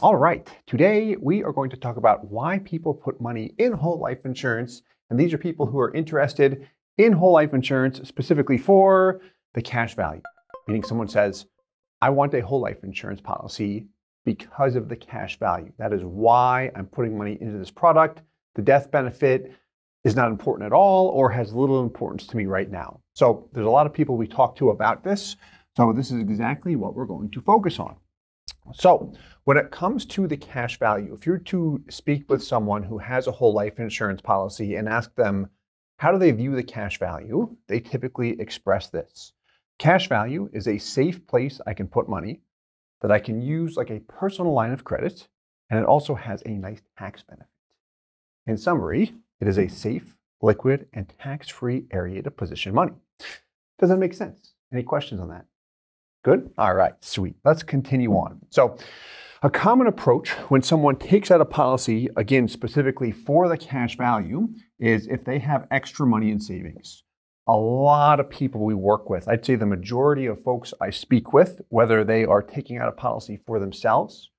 All right, today we are going to talk about why people put money in whole life insurance. And these are people who are interested in whole life insurance specifically for the cash value. Meaning someone says, I want a whole life insurance policy because of the cash value. That is why I'm putting money into this product. The death benefit is not important at all or has little importance to me right now. So there's a lot of people we talk to about this. So this is exactly what we're going to focus on. So when it comes to the cash value, if you're to speak with someone who has a whole life insurance policy and ask them, how do they view the cash value? They typically express this. Cash value is a safe place I can put money that I can use like a personal line of credit, and it also has a nice tax benefit. In summary, it is a safe, liquid, and tax-free area to position money. Does that make sense? Any questions on that? Good? All right, sweet. Let's continue on. So a common approach when someone takes out a policy, again, specifically for the cash value, is if they have extra money in savings. A lot of people we work with, I'd say the majority of folks I speak with, whether they are taking out a policy for themselves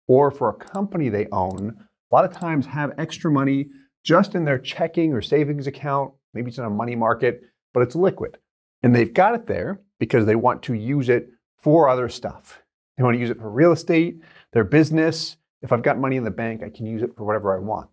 or for a company they own, a lot of times have extra money just in their checking or savings account. Maybe it's in a money market, but it's liquid. And they've got it there because they want to use it for other stuff. They want to use it for real estate, their business. If I've got money in the bank, I can use it for whatever I want.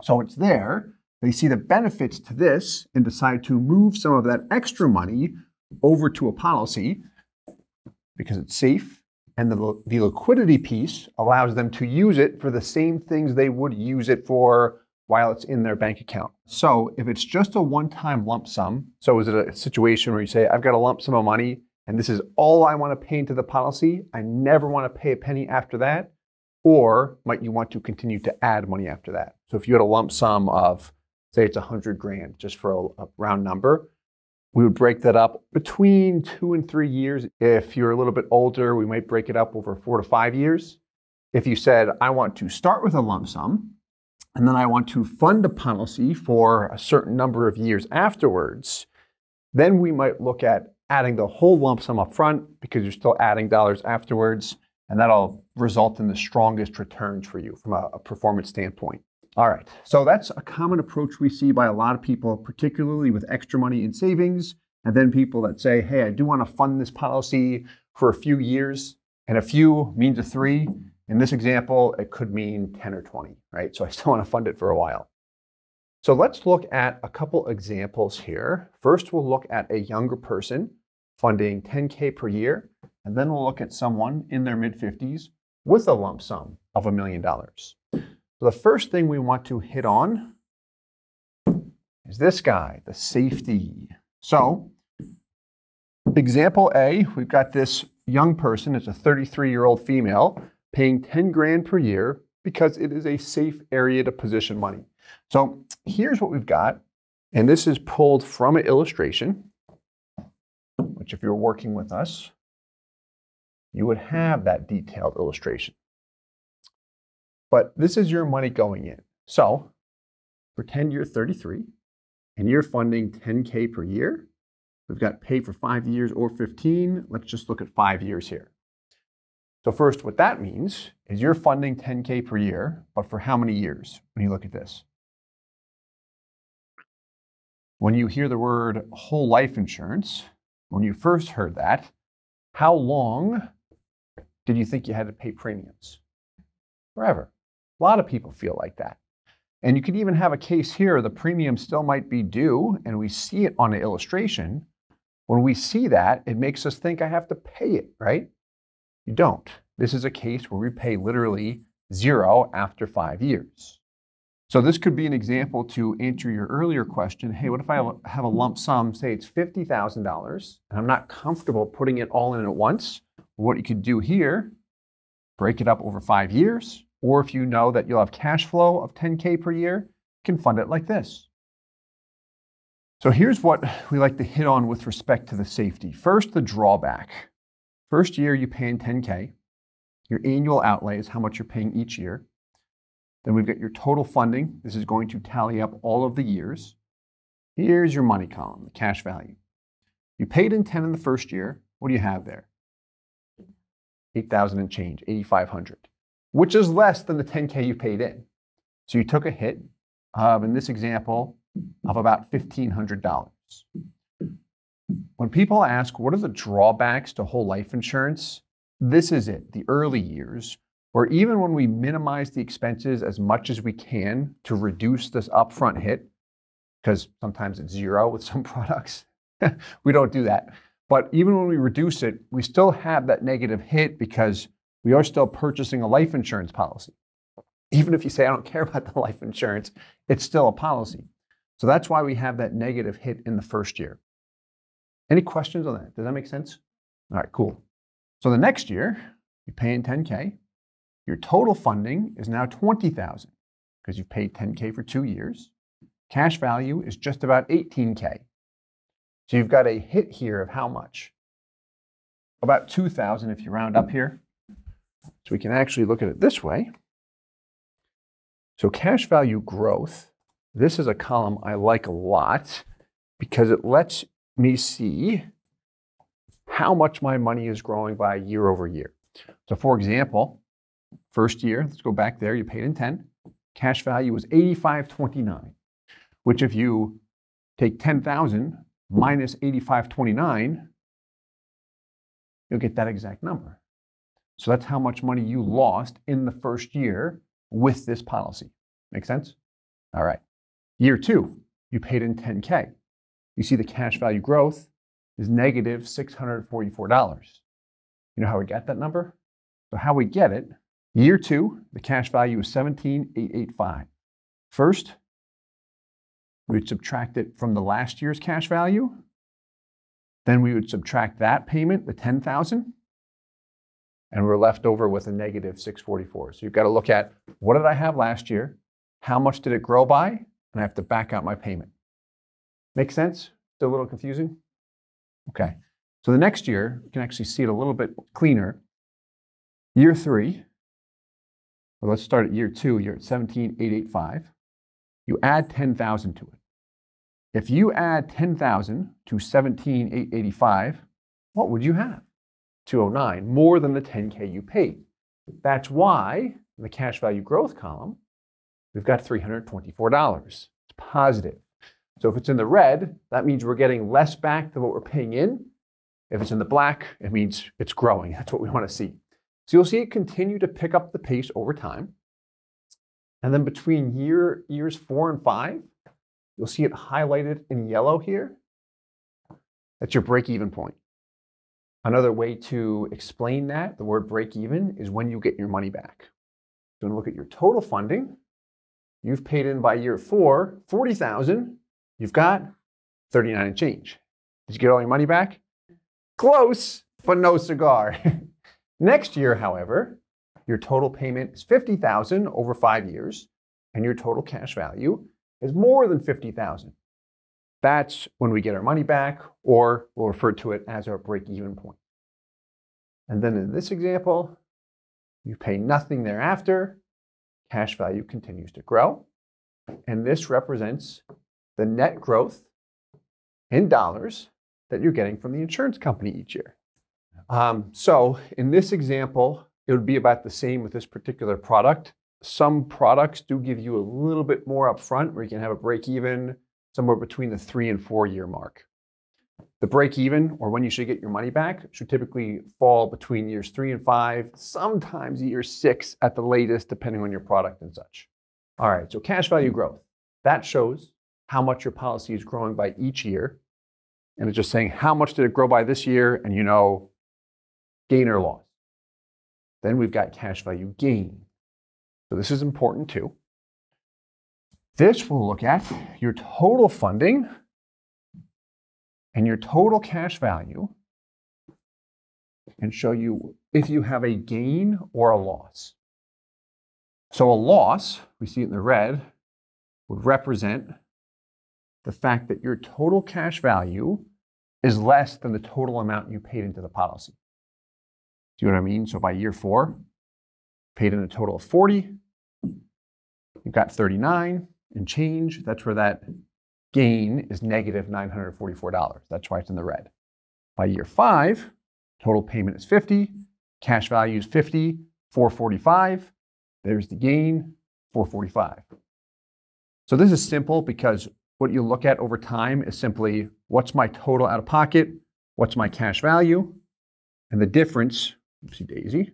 So it's there. They see the benefits to this and decide to move some of that extra money over to a policy because it's safe, and the liquidity piece allows them to use it for the same things they would use it for while it's in their bank account. So if it's just a one-time lump sum, so is it a situation where you say, I've got a lump sum of money and this is all I want to pay into the policy, I never want to pay a penny after that, or might you want to continue to add money after that? So if you had a lump sum of, say it's 100 grand, just for a round number, we would break that up between 2 and 3 years. If you're a little bit older, we might break it up over 4 to 5 years. If you said, I want to start with a lump sum, and then I want to fund a policy for a certain number of years afterwards, then we might look at adding the whole lump sum up front because you're still adding dollars afterwards, and that'll result in the strongest returns for you from a performance standpoint. All right, so that's a common approach we see by a lot of people, particularly with extra money in savings, and then people that say, hey, I do want to fund this policy for a few years, and a few means a 3. In this example, it could mean 10 or 20, right? So I still want to fund it for a while. So let's look at a couple examples here. First, we'll look at a younger person funding 10K per year, and then we'll look at someone in their mid-50s with a lump sum of $1 million. So the first thing we want to hit on is this guy, the safety. So example A, we've got this young person, it's a 33-year-old female, paying 10 grand per year because it is a safe area to position money. So here's what we've got, and this is pulled from an illustration, which if you're working with us, you would have that detailed illustration. But this is your money going in. So pretend you're 33 and you're funding 10K per year. We've got pay for 5 years or 15. Let's just look at 5 years here. So first, what that means is you're funding 10K per year, but for how many years when you look at this? When you hear the word whole life insurance, when you first heard that, how long did you think you had to pay premiums? Forever. A lot of people feel like that. And you could even have a case here, the premium still might be due, and we see it on the illustration. When we see that, it makes us think I have to pay it, right? You don't. This is a case where we pay literally 0 after 5 years. So this could be an example to answer your earlier question. Hey, what if I have a lump sum, say it's $50,000, and I'm not comfortable putting it all in at once? What you could do here, break it up over 5 years, or if you know that you'll have cash flow of 10K per year, you can fund it like this. So here's what we like to hit on with respect to the safety. First, the drawback. First year, you're paying 10K. Your annual outlay is how much you're paying each year. Then we've got your total funding. This is going to tally up all of the years. Here's your money column, the cash value. You paid in 10 in the first year. What do you have there? 8,000 and change, 8,500. which is less than the 10K you paid in. So you took a hit of, in this example, of about $1,500. When people ask, what are the drawbacks to whole life insurance? This is it, the early years, where even when we minimize the expenses as much as we can to reduce this upfront hit, because sometimes it's zero with some products, we don't do that. But even when we reduce it, we still have that negative hit because we are still purchasing a life insurance policy. Even if you say, I don't care about the life insurance, it's still a policy. So that's why we have that negative hit in the first year. Any questions on that? Does that make sense? All right, cool. So the next year, you pay in 10K. Your total funding is now $20,000 because you've paid 10K for 2 years. Cash value is just about 18K. So you've got a hit here of how much? About 2,000 if you round up here. So we can actually look at it this way. So cash value growth, this is a column I like a lot because it lets me see how much my money is growing by year over year. So for example, first year, let's go back there, you paid in 10, cash value was $85.29, which if you take 10,000 minus $85.29, you'll get that exact number. So that's how much money you lost in the first year with this policy. Make sense? All right. Year 2, you paid in 10K. You see the cash value growth is negative $644. You know how we got that number? So how we get it, year 2, the cash value is $17,885. First, we would subtract it from the last year's cash value. Then we would subtract that payment, the $10,000, and we're left over with a negative $644. So you've got to look at, what did I have last year? How much did it grow by? And I have to back out my payment. Make sense? Still a little confusing? Okay. So the next year, you can actually see it a little bit cleaner. Year 3, well, let's start at year 2. You're at $17,885. You add 10,000 to it. If you add 10,000 to $17,885, what would you have? $209, more than the 10K you paid. That's why in the cash value growth column, we've got $324. It's positive. So if it's in the red, that means we're getting less back than what we're paying in. If it's in the black, it means it's growing. That's what we want to see. So you'll see it continue to pick up the pace over time. And then between years 4 and 5, you'll see it highlighted in yellow here. That's your break-even point. Another way to explain that, the word break-even, is when you get your money back. So when we look at your total funding, you've paid in by year 4, $40,000. You've got 39 and change. Did you get all your money back? Close, but no cigar. Next year, however, your total payment is $50,000 over 5 years, and your total cash value is more than $50,000. That's when we get our money back, or we'll refer to it as our break-even point. And then in this example, you pay nothing thereafter. Cash value continues to grow, and this represents the net growth in dollars that you're getting from the insurance company each year. So in this example, it would be about the same with this particular product. Some products do give you a little bit more upfront where you can have a break even somewhere between the 3 and 4 year mark. The break even, or when you should get your money back, should typically fall between years 3 and 5, sometimes year 6 at the latest, depending on your product and such. All right, so cash value growth. That shows how much your policy is growing by each year. And it's just saying how much did it grow by this year, and you know, gain or loss. Then we've got cash value gain. So this is important too. This will look at your total funding and your total cash value and show you if you have a gain or a loss. So a loss, we see it in the red, would represent the fact that your total cash value is less than the total amount you paid into the policy. See what I mean? So by year 4, paid in a total of 40, you've got 39 and change. That's where that gain is negative $944. That's why it's in the red. By year 5, total payment is 50, cash value is 50, 445. There's the gain, 445. So this is simple because what you look at over time is simply what's my total out of pocket, what's my cash value, and the difference, oopsie daisy,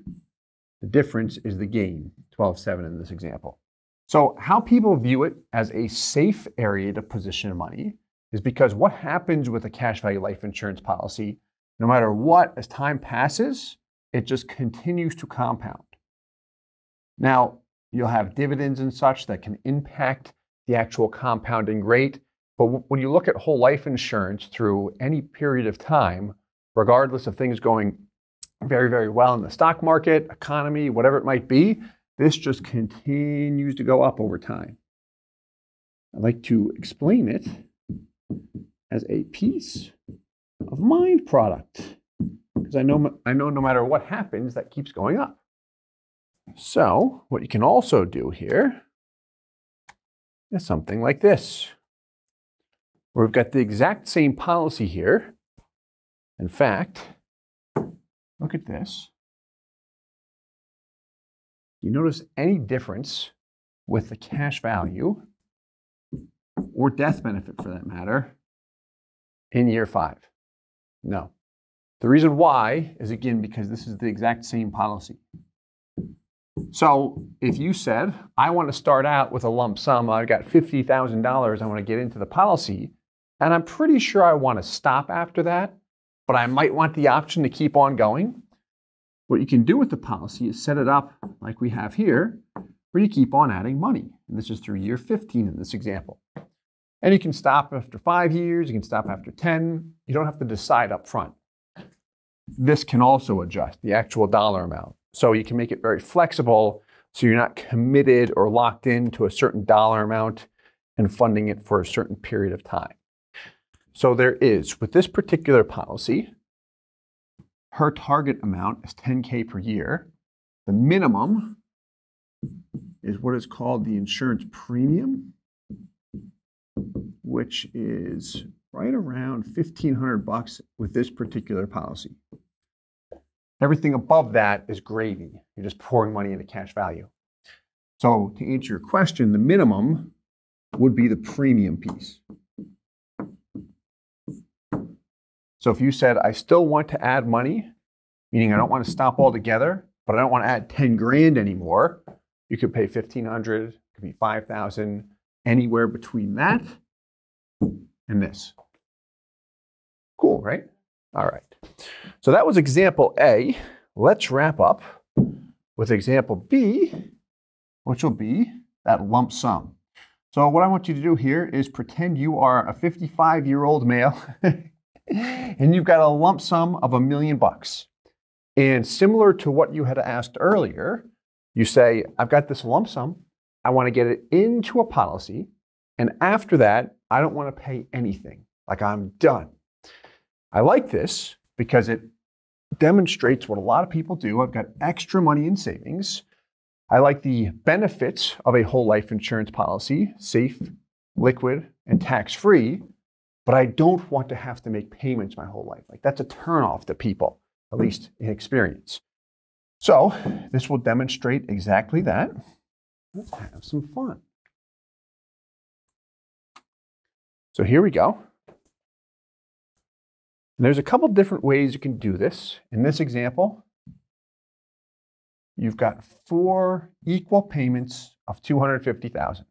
the difference is the gain, 12.7 in this example. So how people view it as a safe area to position money is because what happens with a cash value life insurance policy, no matter what, as time passes, it just continues to compound. Now, you'll have dividends and such that can impact the actual compounding rate, but when you look at whole life insurance through any period of time, regardless of things going very, very well in the stock market, economy, whatever it might be, this just continues to go up over time. I like to explain it as a peace of mind product, because I know no matter what happens, that keeps going up. So what you can also do here is something like this, where we've got the exact same policy here. In fact, look at this. You notice any difference with the cash value or death benefit for that matter in year 5? No. The reason why is, again, because this is the exact same policy. So if you said, I want to start out with a lump sum, I've got $50,000 I want to get into the policy, and I'm pretty sure I want to stop after that, but I might want the option to keep on going. What you can do with the policy is set it up like we have here, where you keep on adding money. And this is through year 15 in this example. And you can stop after 5 years, you can stop after 10. You don't have to decide up front. This can also adjust the actual dollar amount. So you can make it very flexible so you're not committed or locked into a certain dollar amount and funding it for a certain period of time. So there is, with this particular policy, her target amount is $10K per year. The minimum is what is called the insurance premium, which is right around $1,500 with this particular policy. Everything above that is gravy. You're just pouring money into cash value. So to answer your question, the minimum would be the premium piece. So if you said, I still want to add money, meaning I don't want to stop altogether, but I don't want to add 10 grand anymore, you could pay $1,500, it could be $5,000, anywhere between that and this. Cool, right? All right. So that was example A. Let's wrap up with example B, which will be that lump sum. So what I want you to do here is pretend you are a 55-year-old male and you've got a lump sum of $1 million. And similar to what you had asked earlier, you say, I've got this lump sum, I want to get it into a policy, and after that, I don't want to pay anything, like I'm done. I like this because it demonstrates what a lot of people do. I've got extra money in savings. I like the benefits of a whole life insurance policy, safe, liquid, and tax-free, but I don't want to have to make payments my whole life. Like that's a turnoff to people, at least in experience. So this will demonstrate exactly that. Let's have some fun. So here we go. And there's a couple different ways you can do this. In this example, you've got 4 equal payments of $250,000.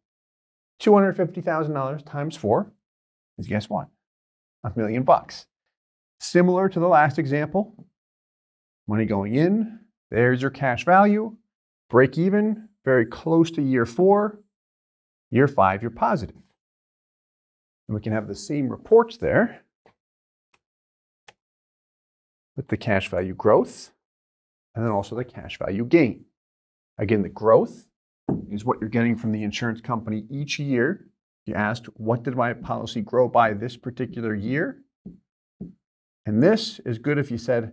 $250,000 times 4 is, guess what? $1 million. Similar to the last example, money going in, there's your cash value, break even, very close to year 4, year 5, you're positive. And we can have the same reports there with the cash value growth and then also the cash value gain. Again, the growth is what you're getting from the insurance company each year. You asked, what did my policy grow by this particular year? And this is good if you said,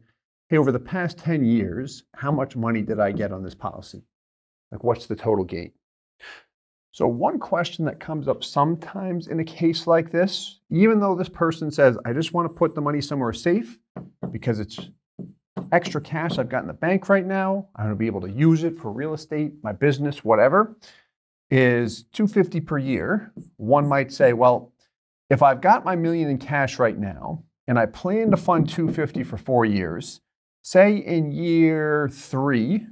hey, over the past 10 years, how much money did I get on this policy? Like, what's the total gain? So one question that comes up sometimes in a case like this, even though this person says, I just want to put the money somewhere safe because it's extra cash I've got in the bank right now, I'm going to be able to use it for real estate, my business, whatever, is $250 per year. One might say, well, if I've got my $1 million in cash right now, and I plan to fund $250 for 4 years, say in year 3,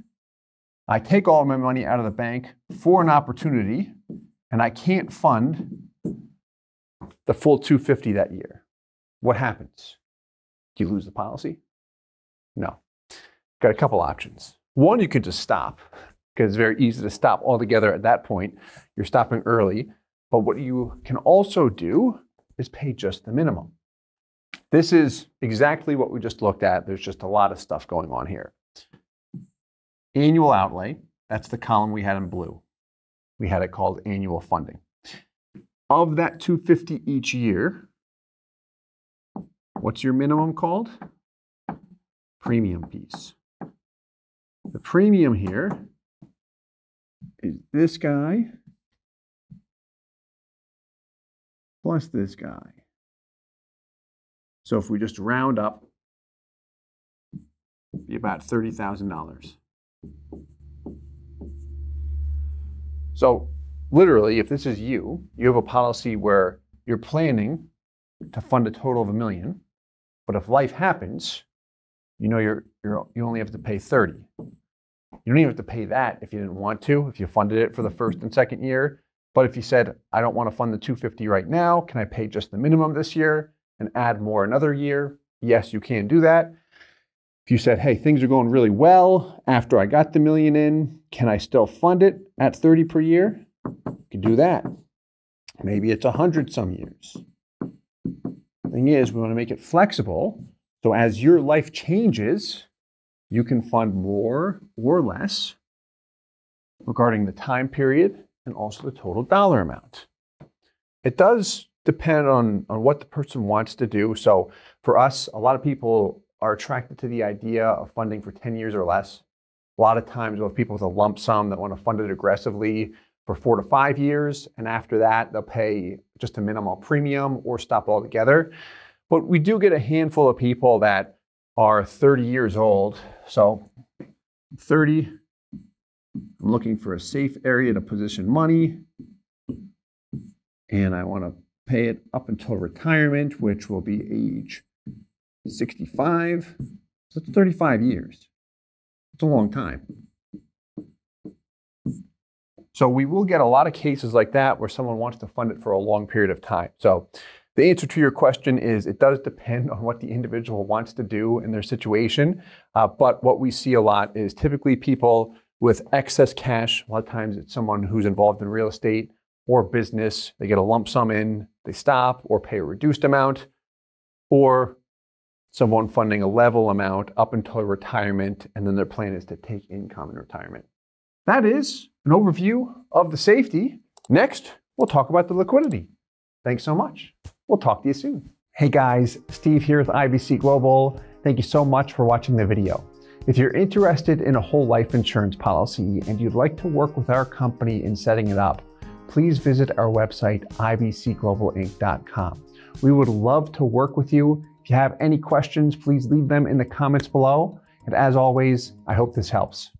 I take all my money out of the bank for an opportunity, and I can't fund the full $250 that year. What happens? Do you lose the policy? No. Got a couple options. One, you could just stop, because it's very easy to stop altogether at that point. You're stopping early. But what you can also do is pay just the minimum. This is exactly what we just looked at. There's just a lot of stuff going on here. Annual outlay, that's the column we had in blue. We had it called annual funding. Of that $250 each year, what's your minimum called? Premium piece. The premium here is this guy plus this guy. So if we just round up, it'd be about $30,000. So literally, if this is you, you have a policy where you're planning to fund a total of $1 million, but if life happens, you know you only have to pay 30. You don't even have to pay that if you didn't want to, if you funded it for the first and second year. But if you said, I don't want to fund the $250 right now, can I pay just the minimum this year and add more another year? Yes, you can do that. If you said, hey, things are going really well after I got the $1 million in, can I still fund it at 30 per year? You can do that. Maybe it's 100 some years. Thing is, we want to make it flexible. So as your life changes, you can fund more or less regarding the time period and also the total dollar amount. It does depend on what the person wants to do. So for us, a lot of people are attracted to the idea of funding for 10 years or less. A lot of times we'll have people with a lump sum that want to fund it aggressively for 4 to 5 years. And after that, they'll pay just a minimal premium or stop altogether. But we do get a handful of people that are 30 years old. So 30, I'm looking for a safe area to position money. And I want to pay it up until retirement, which will be age 65. So that's 35 years. It's a long time. So we will get a lot of cases like that where someone wants to fund it for a long period of time. So the answer to your question is it does depend on what the individual wants to do in their situation. But what we see a lot is typically people with excess cash. A lot of times it's someone who's involved in real estate or business. They get a lump sum in, they stop or pay a reduced amount, or someone funding a level amount up until retirement, and then their plan is to take income in retirement. That is an overview of the safety. Next, we'll talk about the liquidity. Thanks so much. We'll talk to you soon. Hey guys, Steve here with IBC Global. Thank you so much for watching the video. If you're interested in a whole life insurance policy and you'd like to work with our company in setting it up, please visit our website, ibcglobalinc.com. We would love to work with you. If you have any questions, please leave them in the comments below. And as always, I hope this helps.